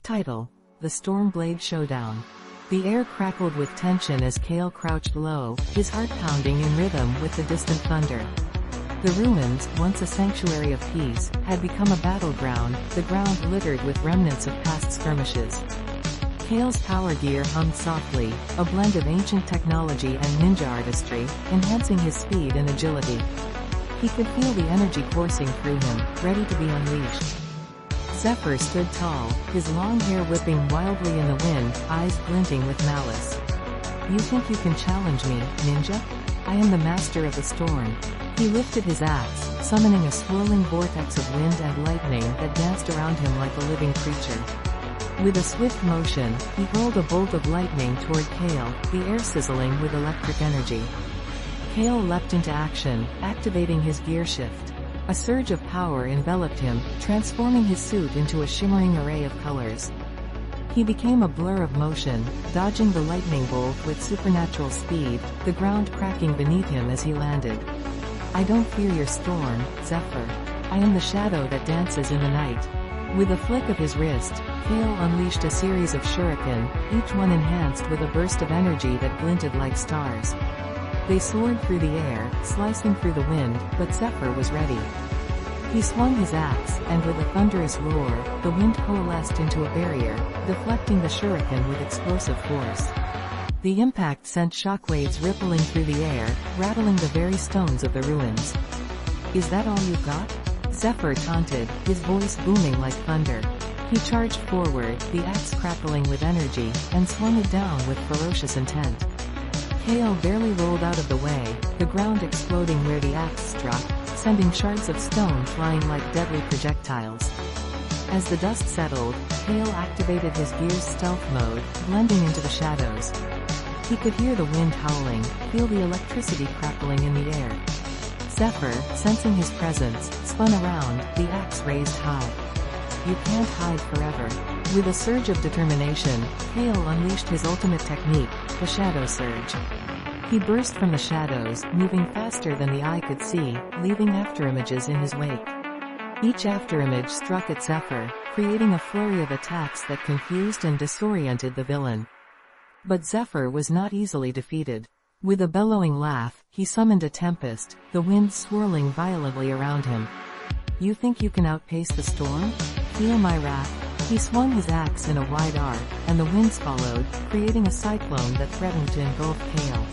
Title: The Stormblade Showdown. The air crackled with tension as Kale crouched low, his heart pounding in rhythm with the distant thunder. The ruins, once a sanctuary of peace, had become a battleground, the ground littered with remnants of past skirmishes. Kale's power gear hummed softly, a blend of ancient technology and ninja artistry, enhancing his speed and agility. He could feel the energy coursing through him, ready to be unleashed. Zephyr stood tall, his long hair whipping wildly in the wind, eyes glinting with malice. "You think you can challenge me, ninja? I am the master of the storm." He lifted his axe, summoning a swirling vortex of wind and lightning that danced around him like a living creature. With a swift motion, he hurled a bolt of lightning toward Kale, the air sizzling with electric energy. Kale leapt into action, activating his gear shift. A surge of power enveloped him, transforming his suit into a shimmering array of colors. He became a blur of motion, dodging the lightning bolt with supernatural speed, the ground cracking beneath him as he landed. "I don't fear your storm, Zephyr. I am the shadow that dances in the night." With a flick of his wrist, Kale unleashed a series of shuriken, each one enhanced with a burst of energy that glinted like stars. They soared through the air, slicing through the wind, but Zephyr was ready. He swung his axe, and with a thunderous roar, the wind coalesced into a barrier, deflecting the shuriken with explosive force. The impact sent shockwaves rippling through the air, rattling the very stones of the ruins. "Is that all you've got?" Zephyr taunted, his voice booming like thunder. He charged forward, the axe crackling with energy, and swung it down with ferocious intent. Kale barely rolled out of the way, the ground exploding where the axe struck, sending shards of stone flying like deadly projectiles. As the dust settled, Kale activated his gear's stealth mode, blending into the shadows. He could hear the wind howling, feel the electricity crackling in the air. Zephyr, sensing his presence, spun around, the axe raised high. "You can't hide forever." With a surge of determination, Kale unleashed his ultimate technique, the Shadow Surge. He burst from the shadows, moving faster than the eye could see, leaving afterimages in his wake. Each afterimage struck at Zephyr, creating a flurry of attacks that confused and disoriented the villain. But Zephyr was not easily defeated. With a bellowing laugh, he summoned a tempest, the wind swirling violently around him. "You think you can outpace the storm? Feel my wrath." He swung his axe in a wide arc, and the winds followed, creating a cyclone that threatened to engulf Kale.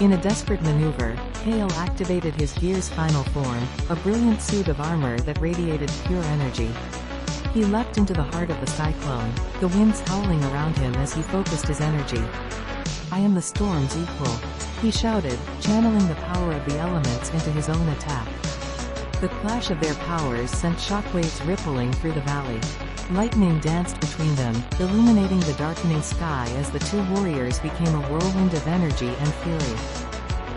In a desperate maneuver, Kale activated his gear's final form, a brilliant suit of armor that radiated pure energy. He leapt into the heart of the cyclone, the winds howling around him as he focused his energy. "I am the storm's equal," he shouted, channeling the power of the elements into his own attack. The clash of their powers sent shockwaves rippling through the valley. Lightning danced between them, illuminating the darkening sky as the two warriors became a whirlwind of energy and fury.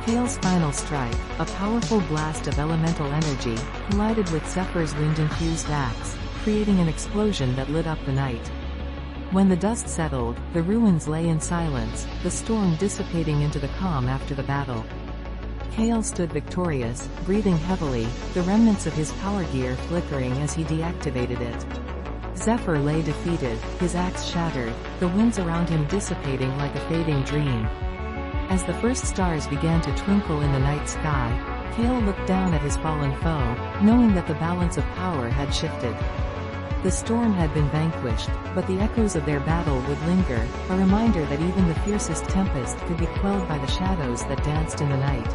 Kale's final strike, a powerful blast of elemental energy, collided with Zephyr's wind-infused axe, creating an explosion that lit up the night. When the dust settled, the ruins lay in silence, the storm dissipating into the calm after the battle. Kale stood victorious, breathing heavily, the remnants of his power gear flickering as he deactivated it. Zephyr lay defeated, his axe shattered, the winds around him dissipating like a fading dream. As the first stars began to twinkle in the night sky, Kale looked down at his fallen foe, knowing that the balance of power had shifted. The storm had been vanquished, but the echoes of their battle would linger, a reminder that even the fiercest tempest could be quelled by the shadows that danced in the night.